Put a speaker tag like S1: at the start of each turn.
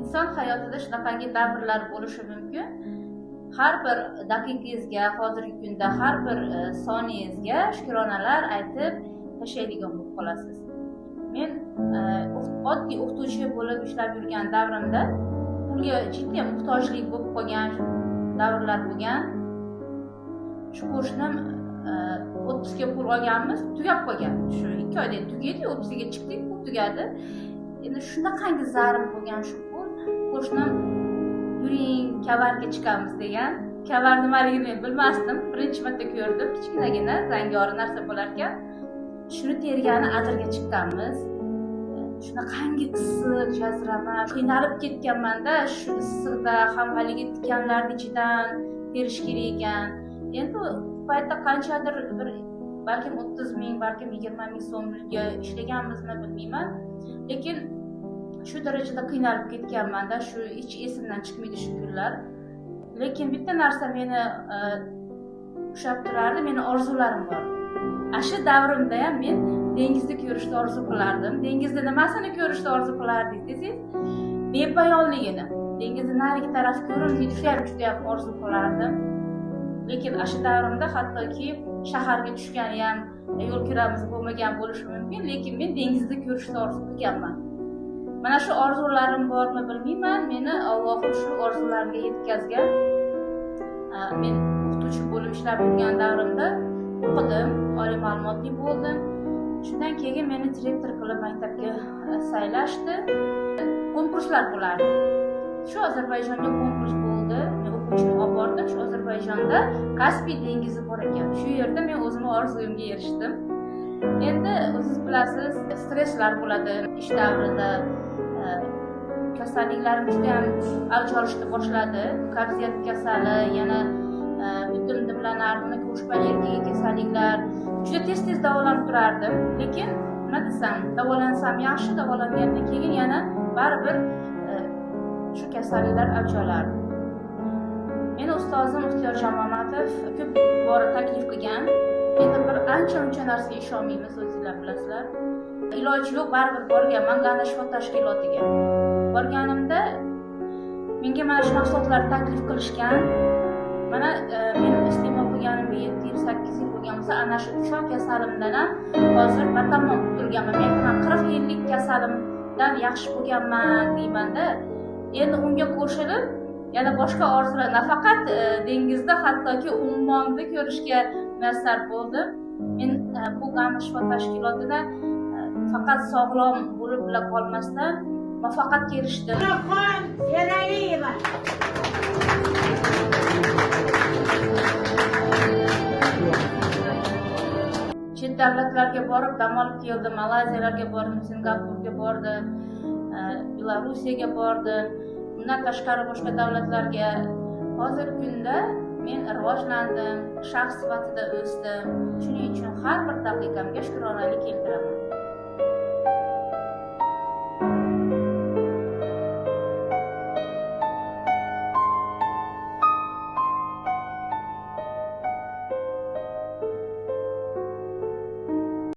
S1: inson hayotida shunaqangi davrlar bo'lishi mumkin. Har bir daqiqangizga, hozirgi kunda har bir soniyangizga shukronalar aytib tashlaydigan bo'lib qolasiz. Men oddiy o'qituvchi bo'lib ishlab yurgan davrimda pulga jiddiy muhtojlik bo'lib qolgan davrlar bo'lgan. Shu qo'shnim 30 ga pul olganmiz, tugab qolgan. Shu 2 oyda tugadi, 30 ga chiqdik, pul tugadi. Endi shunaqangi zarar bo'lgan shu pul. Qo'shnim yuring, kavarga chiqamiz degan. Kavar nimaligini men bilmasdim. Birinchi marta ko'rdim. Kichkinagina zangori narsa bo'lar ekan. Shuni tergani adirga chiqqanmiz. Shunaqangi issiq, jazirama, qiynalib ketganman-da, shu issiqda ham haligi tikanlarning ichidan terish kerak ekan. Endi u paytda qanchadir bir balkim 30 ming, balkim 20 ming so'mga ishlaganmizmi bilmayman. Lekin shu darajada qiynalib ketganman-da, shu hech esimdan chiqmaydi shu kunlar. Lekin bitta narsa meni ushlab turardi, meni orzularim bor. Shu davrimda ham men dengizni ko'rishni orzu qilardim. Dengizda nimasini ko'rishni orzu qilardik desangiz, bepoyonligini. Dengizni narigi taraf ko'rishni juda ham orzu qilardim. Lekin shu davrimda hattoki shaharga tushgani ham yo'l kiramiz bo'lmagan bo'lishi mumkin, lekin men dengizni ko'rishni orzu qilganman. Mana shu orzularim bormi bilmayman, meni Alloh shu orzularimga yetkazgan. Men o'qituvchi bo'lib ishlab yurgan davrimda o'qidim, oliy ma'lumotli bo'ldim. Shundan keyin meni direktor qilib maktabga saylashdi. Konkurslar bo'lardi. Shu Ozarbayjonga konkurs bo'ldi. Men o'quvchini olib bordim. Shu Ozarbayjonda Kaspiy dengizi bor ekan. Shu yerda men o'zimning orzuyimga erishdim. Endi o'zingiz bilasiz, stresslar bo'ladi ish davrida. Kasalliklarim juda ham avj olishni boshladi. Qabziyat kasali, yana o'tim dimlanardi, ko'shma erkagi kasalliklar. Juda tez davolanib turardim. Lekin nima desam, davolansam yaxshi, davolangandan keyin yana baribir shu kasalliklar avj olardi. Meni ustozim Ixtiyorjon Mamatov ko'p bora taklif qilgan. Endi bir ancha-muncha narsaga ishonmaymiz, o'zingizlar bilasizlar. Iloji yo'q, baribir borganman Gana shifo tashkilotiga. Borganimda menga mana shu mahsulotlarni taklif qilishgan. Mana men iste'mol qilganimga 7-8 yil bo'lgan bo'lsa, ana shu shu kasalimdan ham hozir batamom qutulganman. Men ham 40 yillik kasalimdan yaxshi bo'lganman deymanda. Endi unga qo'shilib yana boshqa orzular, nafaqat dengizda, hattoki ummonni ko'rishga muyassar bo'ldim. Men bu Gana shifo tashkilotida faqat sog'lom bo'lib qolmasdan muvaffaqiyatga erishdim. Chet davlatlarga borib dam olib keldim, Malayziyalarga bordim, Singapurga bordim, Belorussiyaga bordim, undan tashqari boshqa davlatlarga. Hozirgi kunda men rivojlandim, shaxs sifatida o'sdim. Shuning uchun har bir daqiqamga shukronalik keltiraman.